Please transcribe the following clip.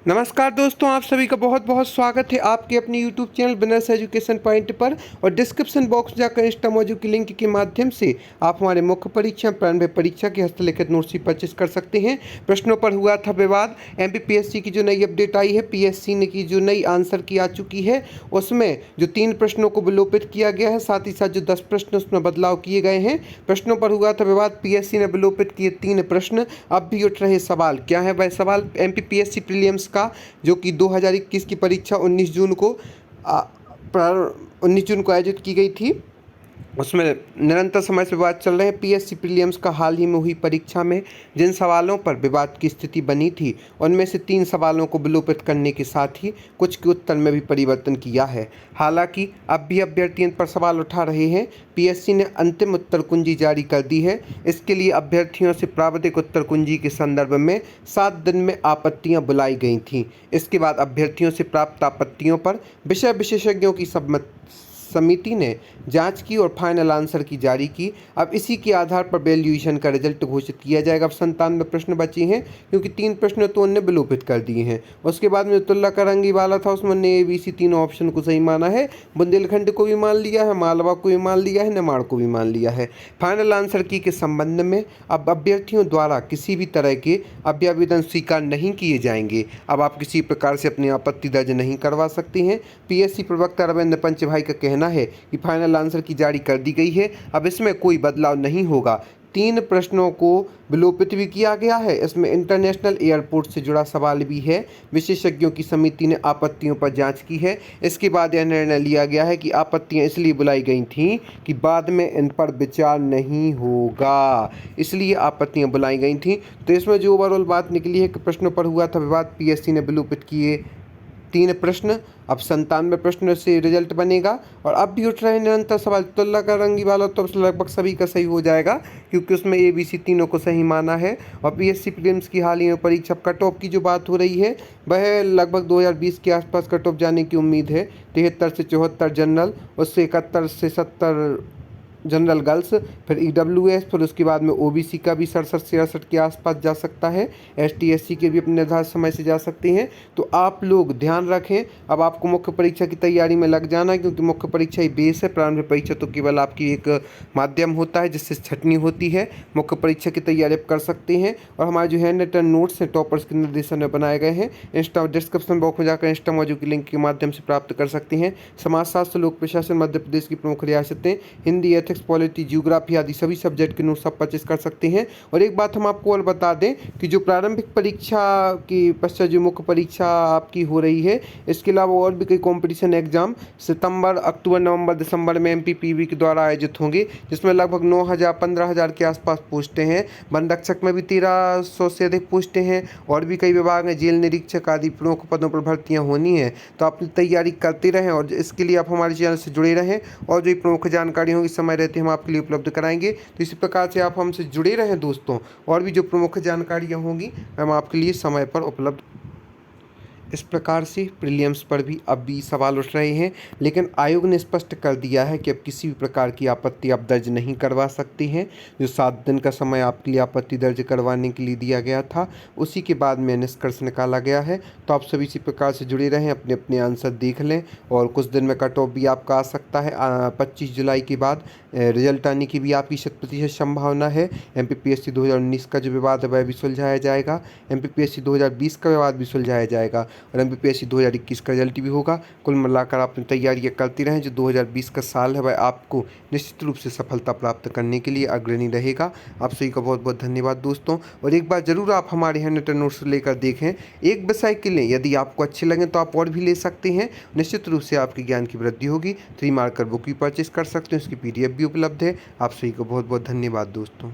नमस्कार दोस्तों, आप सभी का बहुत बहुत स्वागत है आपके अपने YouTube channel business education point पर। और डिस्क्रिप्शन बॉक्स में जाकर इंस्टा मौजू की लिंक के माध्यम से आप हमारे मुख्य परीक्षा प्रारंभिक परीक्षा के हस्तलिखित नोट्स भी परचेस कर सकते हैं। प्रश्नों पर हुआ था विवाद। एमपीपीएससी की जो नई अपडेट आई है, पीएससी ने की जो नई आंसर की आ चुकी है, उसमें जो 3 प्रश्नों को विलोपित किया गया है, साथ ही साथ जो 10 प्रश्न उसमें बदलाव किए गए हैं। प्रश्नों पर हुआ था विवाद, पीएससी ने विलोपित किए 3 प्रश्न। अब भी उठ रहे सवाल, क्या है वह सवाल? एमपीपीएससी प्रीलिम्स का जो कि 2021 की परीक्षा 19 जून को आयोजित की गई थी, उसमें निरंतर समय से विवाद चल रहे हैं। पीएससी प्रीलिम्स का हाल ही में हुई परीक्षा में जिन सवालों पर विवाद की स्थिति बनी थी, उनमें से 3 सवालों को विलोपित करने के साथ ही कुछ के उत्तर में भी परिवर्तन किया है। हालांकि अब भी अभ्यर्थी इन पर सवाल उठा रहे हैं। पीएससी ने अंतिम उत्तर कुंजी जारी कर दी है। इसके लिए अभ्यर्थियों से प्राविधिक उत्तर कुंजी के संदर्भ में 7 दिन में आपत्तियां बुलाई गई थीं। इसके बाद अभ्यर्थियों से प्राप्त आपत्तियों पर विषय विशेषज्ञों की समिति ने जांच की और फाइनल आंसर की जारी की। अब इसी के आधार पर वैल्यूएशन का रिजल्ट घोषित किया जाएगा। अब 97 प्रश्न बचे हैं, क्योंकि 3 प्रश्न तो उन्होंने विलोपित कर दिए हैं। उसके बाद में तुल्ला करंगी वाला था, उसमें उन्होंने ABC तीनों ऑप्शन को सही माना है। बुंदेलखंड को भी मान लिया है, मालवा को भी मान लिया है, निमाड़ को भी मान लिया है। फाइनल आंसर की के संबंध में अब अभ्यर्थियों द्वारा किसी भी तरह के अभ्यावेदन स्वीकार नहीं किए जाएंगे। अब आप किसी प्रकार से अपनी आपत्ति दर्ज नहीं करवा सकते हैं। पीएससी प्रवक्ता रविंद्र पंचभाई का कहना है कि फाइनल आंसर की जारी कर दी गई है, अब इसमें कोई बदलाव नहीं होगा। 3 प्रश्नों को विलोपित भी किया गया है। इसमें इंटरनेशनल एयरपोर्ट से जुड़ा सवाल भी है। विशेषज्ञों की समिति ने आपत्तियों पर जांच की है। इसके बाद यह निर्णय लिया गया है कि आपत्तियां इसलिए बुलाई गई थीं कि बाद में इन पर विचार नहीं होगा, इसलिए आपत्तियां बुलाई गई थीं। तो इसमें जो ओवरऑल बात निकली है कि प्रश्नों पर हुआ था विवाद, पीएससी ने विलोपित किए 3 प्रश्न। अब 97 प्रश्न से रिजल्ट बनेगा। और अब भी उठ रहे निरंतर सवाल। तुल्ला करंगी वाला तो लगभग सभी का सही हो जाएगा, क्योंकि उसमें ABC तीनों को सही माना है। और पीएससी प्रीलिम्स की हाल ही में परीक्षा कट ऑफ की जो बात हो रही है, वह लगभग 2020 के आसपास कट ऑफ जाने की उम्मीद है। 73 से 74 जनरल, उससे 71 से 70 जनरल गर्ल्स, फिर EWS, फिर उसके बाद में OBC का भी 67 से 68 के आसपास जा सकता है। ST SC के भी अपने निर्धारित समय से जा सकते हैं। तो आप लोग ध्यान रखें, अब आपको मुख्य परीक्षा की तैयारी में लग जाना है, क्योंकि मुख्य परीक्षा ही बेस है। प्रारंभिक परीक्षा तो केवल आपकी एक माध्यम होता है जिससे छटनी होती है। मुख्य परीक्षा की तैयारी आप कर सकते हैं। और हमारे जो हैंड रिटन नोट्स हैं टॉपर्स के निर्देशन में बनाए गए हैं, इंस्टा डिस्क्रिप्शन बॉक्स में जाकर इंस्टा मौजू की लिंक के माध्यम से प्राप्त कर सकते हैं। समाजशास्त्र, लोक प्रशासन, मध्य प्रदेश की प्रमुख रियासतें, हिंदी, पॉलिटी, जियोग्राफी आदि सभी सब्जेक्ट के नोट्स आप परचेस कर सकते हैं। और एक बात हम आपको और बता दें कि जो प्रारंभिक परीक्षा की पश्चात जो मुख्य परीक्षा आपकी हो रही है, इसके अलावा और भी कई कंपटीशन एग्जाम सितंबर, अक्टूबर, नवंबर, दिसंबर में MPPB के द्वारा आयोजित होंगे, जिसमें लगभग 9,000 15,000 के आसपास पोस्टें हैं। वन रक्षक में भी 1300 से अधिक पोस्टें हैं। और भी कई विभाग हैं, जेल निरीक्षक आदि प्रमुख पदों पर भर्तियाँ होनी हैं। तो आप तैयारी करते रहें और इसके लिए आप हमारे चैनल से जुड़े रहें। और जो प्रमुख जानकारी होगी समय रहते हम आपके लिए उपलब्ध कराएंगे। तो इसी प्रकार से आप हमसे जुड़े रहें दोस्तों। और भी जो प्रमुख जानकारियाँ होंगी हम आपके लिए समय पर उपलब्ध। इस प्रकार से प्रीलिम्स पर भी अब भी सवाल उठ रहे हैं, लेकिन आयोग ने स्पष्ट कर दिया है कि अब किसी भी प्रकार की आपत्ति आप दर्ज नहीं करवा सकते हैं। जो 7 दिन का समय आपके लिए आपत्ति दर्ज करवाने के लिए दिया गया था, उसी के बाद में निष्कर्ष निकाला गया है। तो आप सभी इसी प्रकार से जुड़े रहें, अपने अपने आंसर देख लें। और कुछ दिन में कट ऑफ भी आपका आ सकता है। 25 जुलाई के बाद रिजल्ट आने की भी आपकी 100% संभावना है। MPPSC 2019 का जो विवाद है वह भी सुलझाया जाएगा। MPPSC 2020 का विवाद भी सुलझाया जाएगा। और MPPSC 2021 का रिजल्ट भी होगा। कुल मिलाकर आप तैयारियां करती रहें। जो 2020 का साल है वह आपको निश्चित रूप से सफलता प्राप्त करने के लिए अग्रणी रहेगा। आप सभी का बहुत बहुत धन्यवाद दोस्तों। और एक बार ज़रूर आप हमारे हैंड रिटन नोट्स लेकर देखें। एक विषय के लिए यदि आपको अच्छे लगें तो आप और भी ले सकते हैं। निश्चित रूप से आपके ज्ञान की वृद्धि होगी। 3 मार्कर बुक भी परचेस कर सकते हैं, उसकी PDF भी उपलब्ध है। आप सभी को बहुत बहुत धन्यवाद दोस्तों।